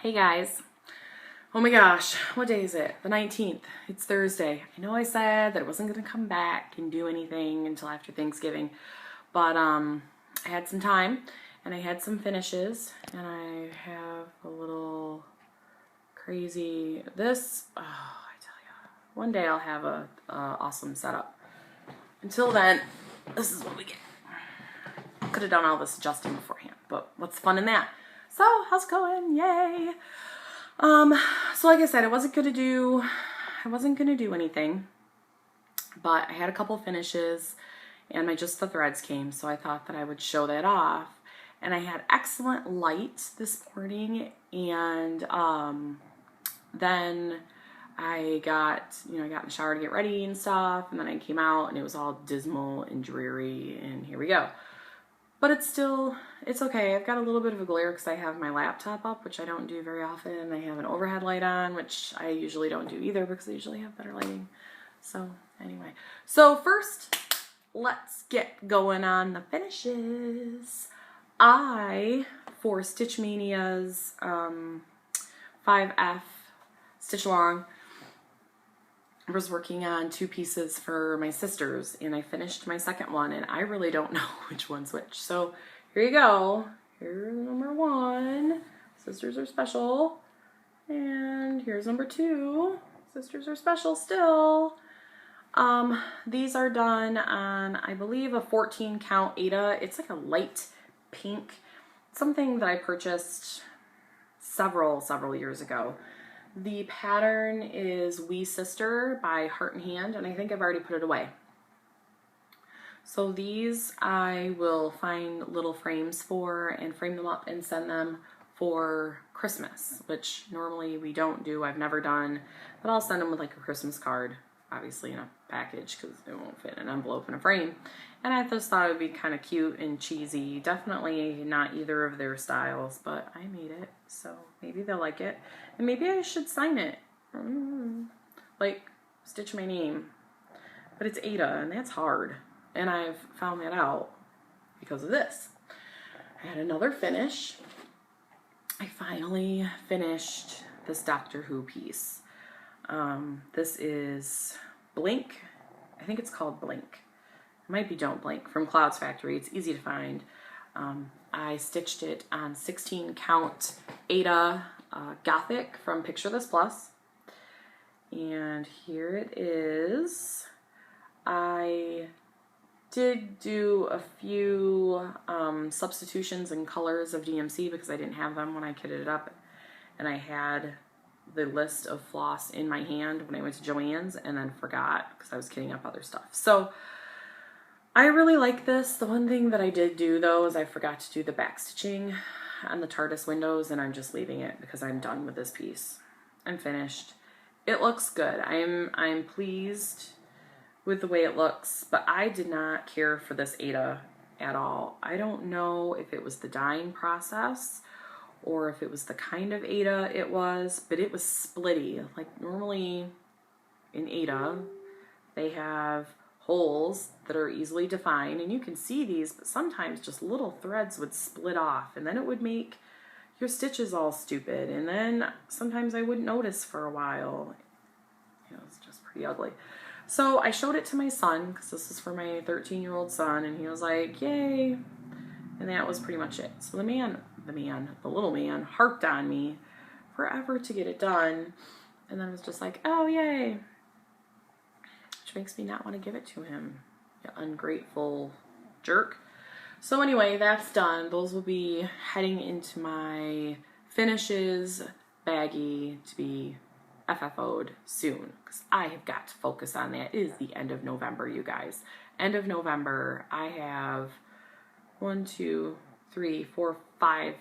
Hey guys. Oh my gosh, what day is it? The 19th. It's Thursday. I know I said that I wasn't going to come back and do anything until after Thanksgiving, but I had some time and I had some finishes and I have a little crazy, I tell you, one day I'll have a awesome setup. Until then, this is what we get. Could have done all this adjusting beforehand, but what's fun in that? So, how's it going? Yay! So like I said, I wasn't gonna do anything, but I had a couple finishes and just the threads came, so I thought that I would show that off. And I had excellent light this morning, and then I got in the shower to get ready and stuff, and then I came out and it was all dismal and dreary, and here we go. But it's okay. I've got a little bit of a glare because I have my laptop up, which I don't do very often. I have an overhead light on, which I usually don't do either because I usually have better lighting. So anyway, so first, let's get going on the finishes. For Stitch Mania's 5F Stitch Along, I was working on two pieces for my sisters, and I finished my second one, and I really don't know which one's which. So here you go. Here's number one. Sisters are special. And here's number two. Sisters are special still. These are done on, I believe, a 14 count Aida. It's like a light pink. Something that I purchased several years ago. The pattern is Wee Sister by Heart and Hand, and I think I've already put it away. So these I will find little frames for and frame them up and send them for Christmas, which normally we don't do. I've never done, but I'll send them with like a Christmas card, obviously in a package because it won't fit in an envelope in a frame. And I just thought it would be kind of cute and cheesy. Definitely not either of their styles, but I made it, so maybe they'll like it. And maybe I should sign it. Like, stitch my name. But it's Aida, and that's hard. And I've found that out because of this. I had another finish. I finally finished this Doctor Who piece. This is Blink. I think it's called Blink. It might be Don't Blink from Clouds Factory. It's easy to find. I stitched it on 16 count Aida Gothic from Picture This Plus. And here it is. I did do a few substitutions and colors of DMC because I didn't have them when I kitted it up. And I had the list of floss in my hand when I went to Joann's and then forgot because I was kitting up other stuff. So I really like this. The one thing that I did do though is I forgot to do the back stitching on the TARDIS windows, and I'm just leaving it because I'm done with this piece. I'm finished. It looks good. I'm pleased with the way it looks, but I did not care for this Aida at all. I don't know if it was the dyeing process or if it was the kind of Aida it was, but it was splitty. Like normally in Aida, they have holes that are easily defined, and you can see these, but sometimes just little threads would split off, and then it would make your stitches all stupid, and then sometimes I wouldn't notice for a while. It's just pretty ugly. So I showed it to my son, because this is for my 13-year-old son, and he was like, yay, and that was pretty much it. So the little man harped on me forever to get it done, and then was just like, oh, yay. Which makes me not want to give it to him, you ungrateful jerk. So anyway, that's done. Those will be heading into my finishes baggie to be FFO'd soon, because I have got to focus on that. It is the end of November, you guys. End of November, I have 1, 2, 3, 4, 5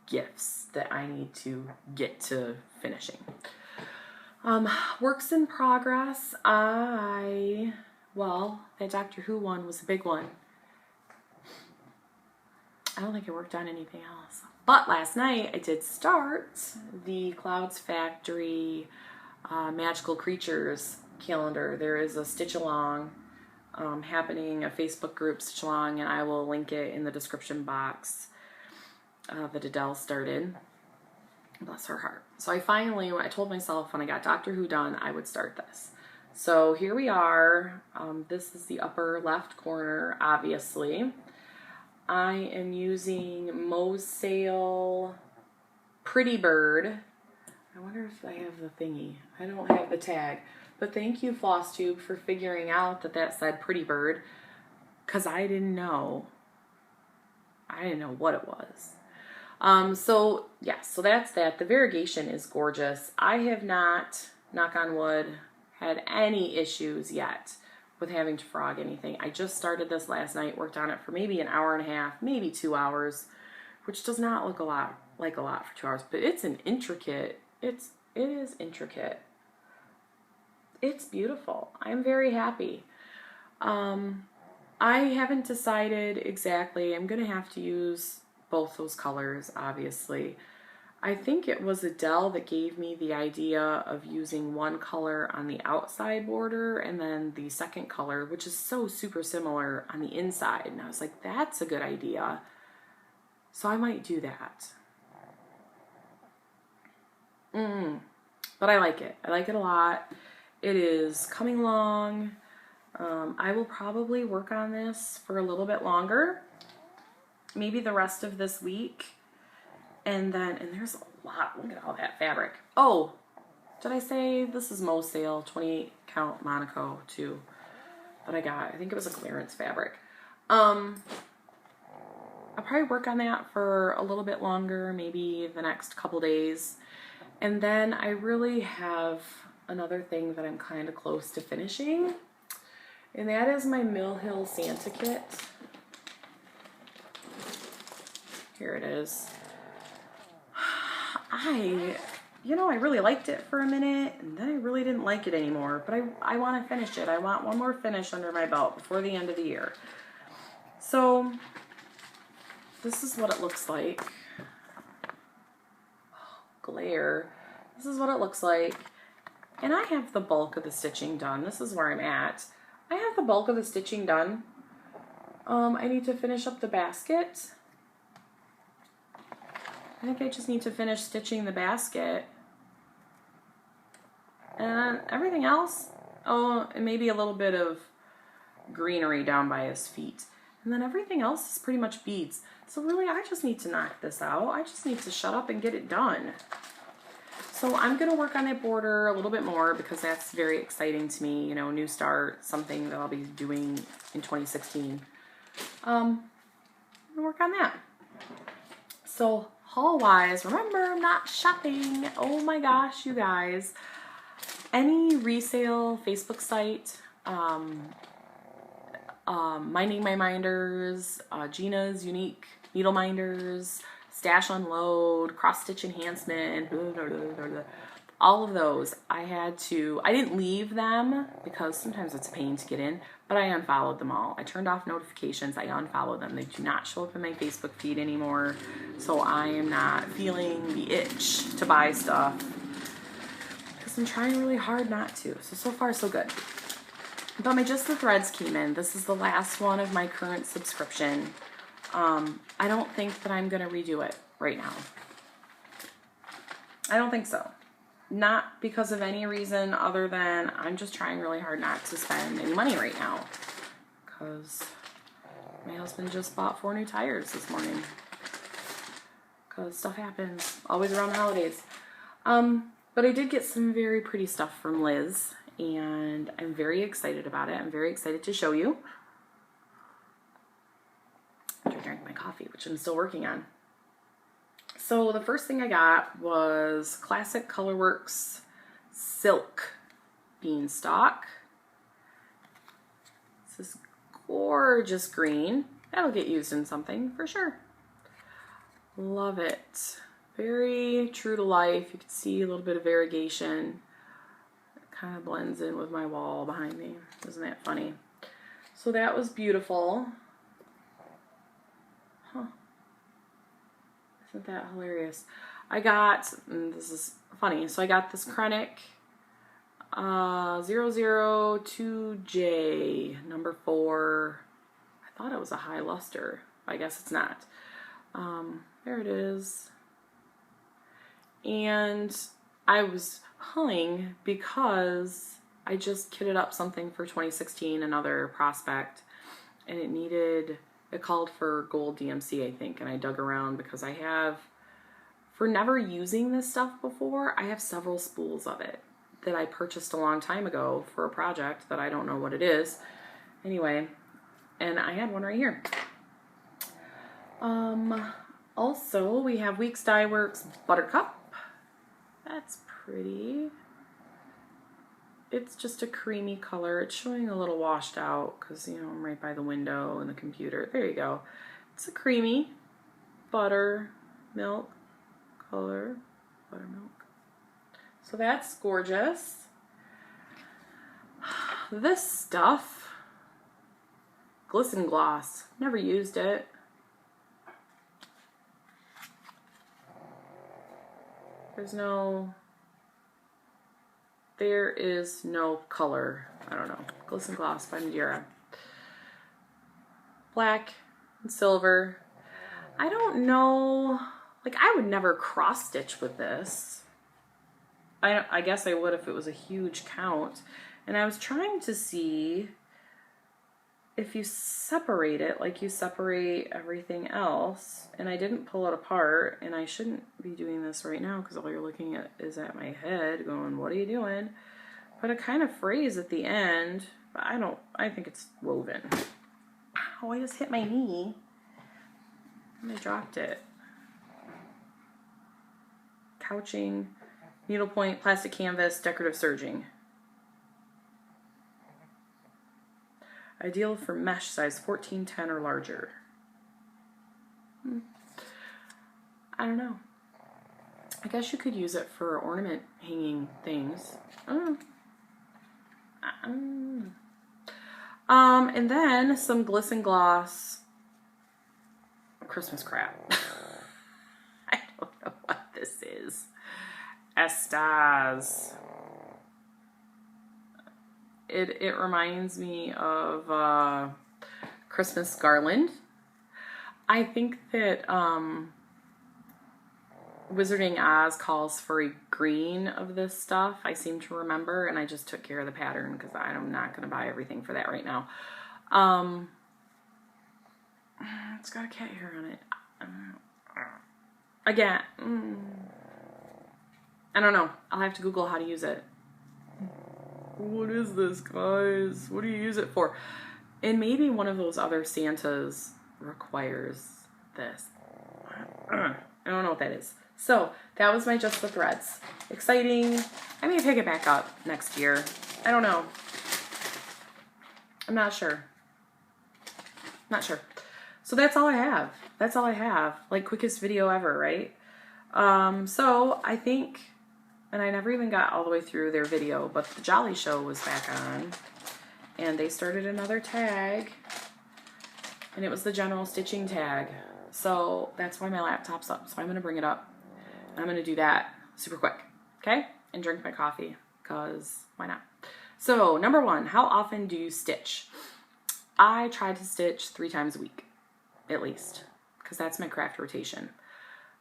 gifts that I need to get to finishing. Works in progress. That Doctor Who one was a big one. I don't think I worked on anything else. But last night I did start the Clouds Factory Magical Creatures calendar. There is a Stitch Along happening, a Facebook group Stitch Along, and I will link it in the description box that Adele started. Bless her heart. So I told myself when I got Doctor Who done, I would start this. So here we are. This is the upper left corner, obviously. I am using Mo's Sale Pretty Bird. I wonder if I have the thingy. I don't have the tag. But thank you, Flosstube, for figuring out that that said Pretty Bird, because I didn't know. I didn't know what it was. So that's that. The variegation is gorgeous. I have not, knock on wood, had any issues yet with having to frog anything. I just started this last night, worked on it for maybe an hour and a half, maybe 2 hours, which does not look like a lot for 2 hours, but it's it is intricate. It's beautiful. I'm very happy. I haven't decided exactly. I'm going to have to use both those colors, obviously. I think it was Adele that gave me the idea of using one color on the outside border and then the second color, which is so super similar, on the inside. And I was like, that's a good idea. So I might do that. But I like it. I like it a lot. It is coming along. I will probably work on this for a little bit longer. Maybe the rest of this week. And there's a lot. Look at all that fabric. Oh, did I say this is Mo's Sale 28 count Monaco too that I got? I think it was a clearance fabric. I'll probably work on that for a little bit longer, maybe the next couple days. And then I really have another thing that I'm kind of close to finishing. And that is my Mill Hill Santa kit. Here it is. I really liked it for a minute, and then I really didn't like it anymore, but I want to finish it. I want one more finish under my belt before the end of the year. So, this is what it looks like. Oh, glare. This is what it looks like. And I have the bulk of the stitching done. This is where I'm at. I have the bulk of the stitching done. I need to finish up the basket. I think I just need to finish stitching the basket. And everything else, and maybe a little bit of greenery down by his feet. And then everything else is pretty much beads. So really, I just need to knock this out. I just need to shut up and get it done. So I'm going to work on that border a little bit more because that's very exciting to me. You know, new start, something that I'll be doing in 2016. I'm going to work on that. So haul-wise, remember, I'm not shopping. Oh my gosh, you guys. Any resale Facebook site, Minding My Minders, Gina's Unique Needle Minders, Stash Unload, Cross Stitch Enhancement, blah, blah, blah, blah, blah. All of those, I didn't leave them because sometimes it's a pain to get in, but I unfollowed them all. I turned off notifications, I unfollowed them. They do not show up in my Facebook feed anymore, so I am not feeling the itch to buy stuff because I'm trying really hard not to. So far so good. But my Just the Threads came in. This is the last one of my current subscription. I don't think that I'm going to redo it right now. I don't think so. Not because of any reason other than I'm just trying really hard not to spend any money right now. Because my husband just bought 4 new tires this morning. Because stuff happens. Always around the holidays. But I did get some very pretty stuff from Liz. And I'm very excited about it. I'm very excited to show you. I drank my coffee, which I'm still working on. So the first thing I got was Classic Colorworks Silk Beanstalk. This is gorgeous green. That'll get used in something for sure. Love it. Very true to life. You can see a little bit of variegation. It kind of blends in with my wall behind me. Isn't that funny? So that was beautiful. Huh. Isn't that hilarious? I got, and this is funny, so I got this Krennic 002J, number 4. I thought it was a high luster. I guess it's not. There it is. and I was pulling because I just kitted up something for 2016, another prospect, and it called for gold DMC, I think, and I dug around because I have, for never using this stuff before, I have several spools of it that I purchased a long time ago for a project that I don't know what it is. Anyway, and I had one right here. Also, we have Weeks Dye Works Buttercup. That's pretty. It's just a creamy color. It's showing a little washed out because, you know, I'm right by the window and the computer. There you go. It's a creamy buttermilk color. Buttermilk. So that's gorgeous. This stuff, Glisten Gloss. Never used it. There is no color. I don't know. Glisten Gloss by Madeira. Black and silver. I don't know. Like, I would never cross stitch with this. I guess I would if it was a huge count. And I was trying to see if you separate it like you separate everything else, and I didn't pull it apart, and I shouldn't be doing this right now because all you're looking at is at my head going, what are you doing? But it kind of frays at the end, but I think it's woven. Ow, I just hit my knee and I dropped it. Couching, needlepoint, plastic canvas, decorative serging. Ideal for mesh size 14, 10 or larger. I don't know. I guess you could use it for ornament hanging things. And then some Glisten Gloss Christmas crap. I don't know what this is. Estas. It reminds me of Christmas garland. I think that Wizarding Oz calls for a green of this stuff, I seem to remember, and I just took care of the pattern because I'm not going to buy everything for that right now. It's got a cat hair on it. Again, I don't know. I'll have to Google how to use it. What is this, guys? What do you use it for? And maybe one of those other Santas requires this. I don't know what that is. So that was my Just the Threads. Exciting. I may pick it back up next year. I don't know. I'm not sure. Not sure. So that's all I have. That's all I have. Like, quickest video ever, right? So I think, and I never even got all the way through their video, but the Jolly Show was back on, and they started another tag, and it was the general stitching tag. So that's why my laptop's up. So I'm going to bring it up, and I'm going to do that super quick, okay? And drink my coffee, because why not? So number one, how often do you stitch? I try to stitch 3 times a week, at least, because that's my craft rotation.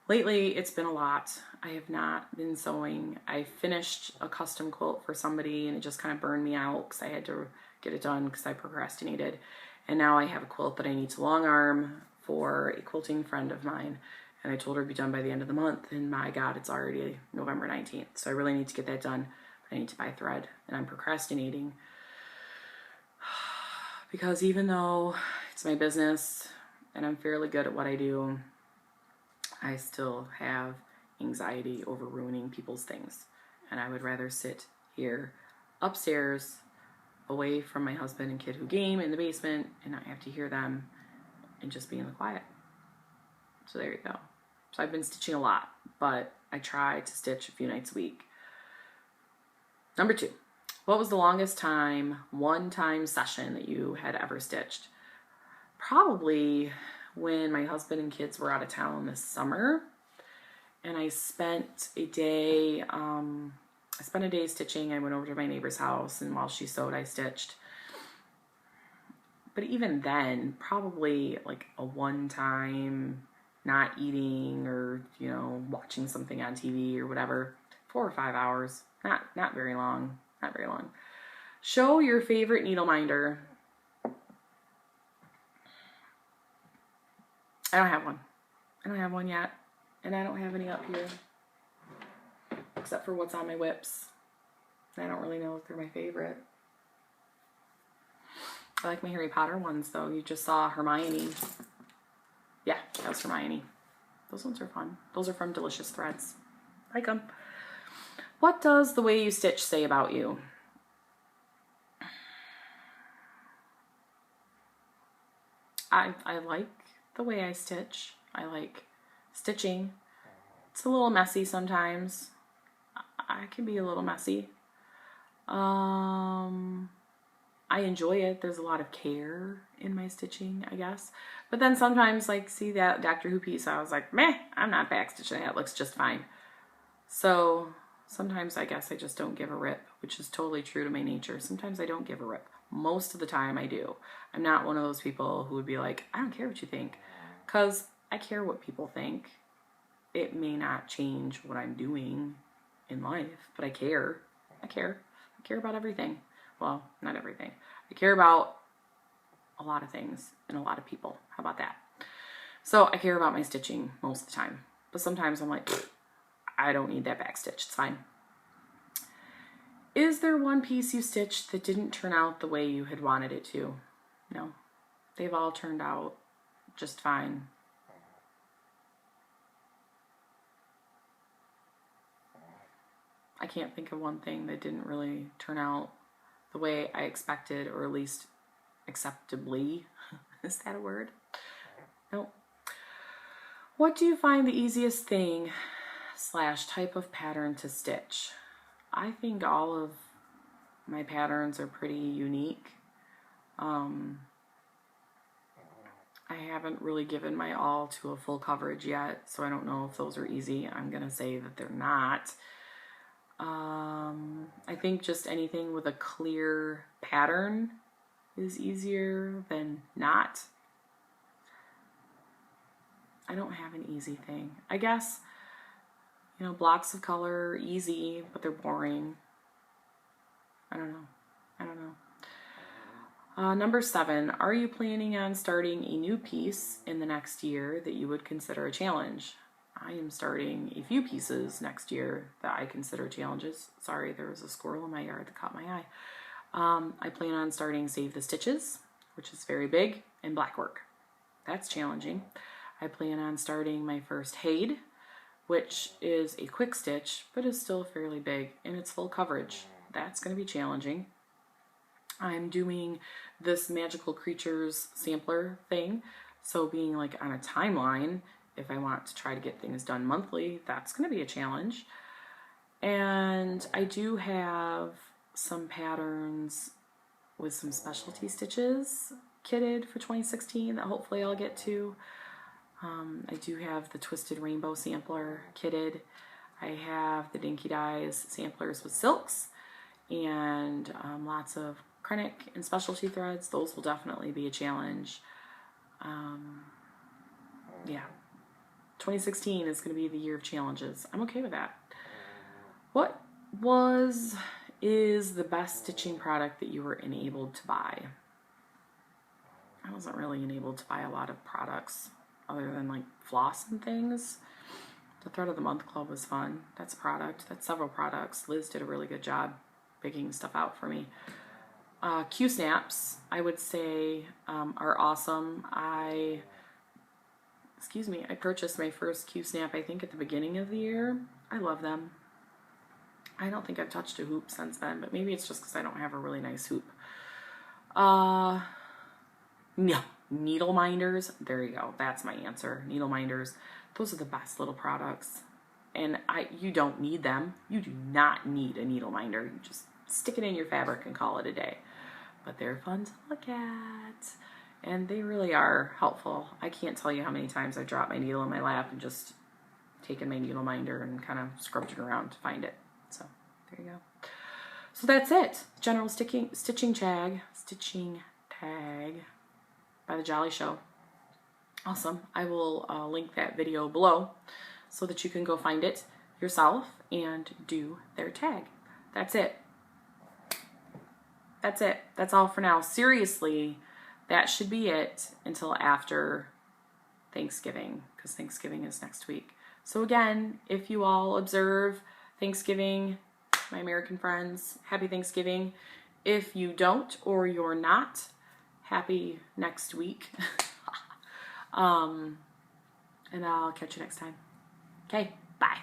Lately, it's been a lot. I have not been sewing. I finished a custom quilt for somebody, and it just kind of burned me out because I had to get it done because I procrastinated. And now I have a quilt that I need to long arm for a quilting friend of mine. And I told her it'd be done by the end of the month, and my God, it's already November 19th. So I really need to get that done. But I need to buy thread, and I'm procrastinating. Because even though it's my business, and I'm fairly good at what I do, I still have anxiety over ruining people's things. And I would rather sit here upstairs away from my husband and kid who game in the basement and not have to hear them and just be in the quiet. So there you go. So I've been stitching a lot, but I try to stitch a few nights a week. Number 2, what was the longest one-time session that you had ever stitched? Probably when my husband and kids were out of town this summer, and I spent a day stitching. I went over to my neighbor's house, and while she sewed, I stitched. But even then, probably like a one-time not eating or, you know, watching something on TV or whatever. 4 or 5 hours. Not very long. Not very long. Show your favorite needle minder. I don't have one. I don't have one yet. And I don't have any up here. Except for what's on my whips. I don't really know if they're my favorite. I like my Harry Potter ones, though. You just saw Hermione. Yeah, that was Hermione. Those ones are fun. Those are from Delicious Threads. Like them. What does the way you stitch say about you? I like the way I stitch. I like stitching. It's a little messy sometimes. I can be a little messy. I enjoy it. There's a lot of care in my stitching, I guess. But then sometimes, like, see that Doctor Who piece, I was like, meh, I'm not back stitching that. It looks just fine. So sometimes I guess I just don't give a rip, which is totally true to my nature. Sometimes I don't give a rip. Most of the time I do. I'm not one of those people who would be like, I don't care what you think. Because I care what people think. It may not change what I'm doing in life, but I care. I care. I care about everything. Well, not everything. I care about a lot of things and a lot of people. How about that? So I care about my stitching most of the time. But sometimes I'm like, I don't need that back stitch. It's fine. Is there one piece you stitched that didn't turn out the way you had wanted it to? No. They've all turned out just fine. I can't think of one thing that didn't really turn out the way I expected, or at least acceptably. Is that a word? Nope. What do you find the easiest thing / type of pattern to stitch? I think all of my patterns are pretty unique. I haven't really given my all to a full coverage yet, so I don't know if those are easy. I'm gonna say that they're not. I think just anything with a clear pattern is easier than not. I don't have an easy thing. I guess, you know, blocks of color are easy, but they're boring. I don't know. Number 7, are you planning on starting a new piece in the next year that you would consider a challenge? I am starting a few pieces next year that I consider challenges. Sorry, there was a squirrel in my yard that caught my eye. I plan on starting Save the Stitches, which is very big, and Blackwork. That's challenging. I plan on starting my first Hade, which is a quick stitch, but is still fairly big, and it's full coverage. That's going to be challenging. I'm doing this Magical Creatures sampler thing, so being like on a timeline, if I want to try to get things done monthly, that's going to be a challenge. And I do have some patterns with some specialty stitches kitted for 2016 that hopefully I'll get to. I do have the Twisted Rainbow sampler kitted. I have the Dinky Dyes samplers with silks and lots of Krennic and specialty threads. Those will definitely be a challenge. Yeah. 2016 is going to be the year of challenges. I'm okay with that. What is the best stitching product that you were enabled to buy? I wasn't really enabled to buy a lot of products other than like floss and things. The Thread of the Month Club was fun. That's a product. That's several products. Liz did a really good job picking stuff out for me. Q-snaps, I would say, are awesome. I purchased my first Q-snap, I think, at the beginning of the year. I love them. I don't think I've touched a hoop since then, but maybe it's just because I don't have a really nice hoop. No, needle minders. There you go. That's my answer. Needle minders. Those are the best little products. And you don't need them. You do not need a needle minder. You just stick it in your fabric and call it a day. But they're fun to look at. And they really are helpful. I can't tell you how many times I've dropped my needle in my lap and just taken my needle minder and kind of scrubbed it around to find it. So there you go. So that's it. General stitching tag by the Jolly Show. Awesome. I will link that video below so that you can go find it yourself and do their tag. That's it. That's it. That's all for now. Seriously, that should be it until after Thanksgiving, because Thanksgiving is next week. So again, if you all observe Thanksgiving, my American friends, happy Thanksgiving. If you don't or you're not, happy next week. And I'll catch you next time. Okay, bye.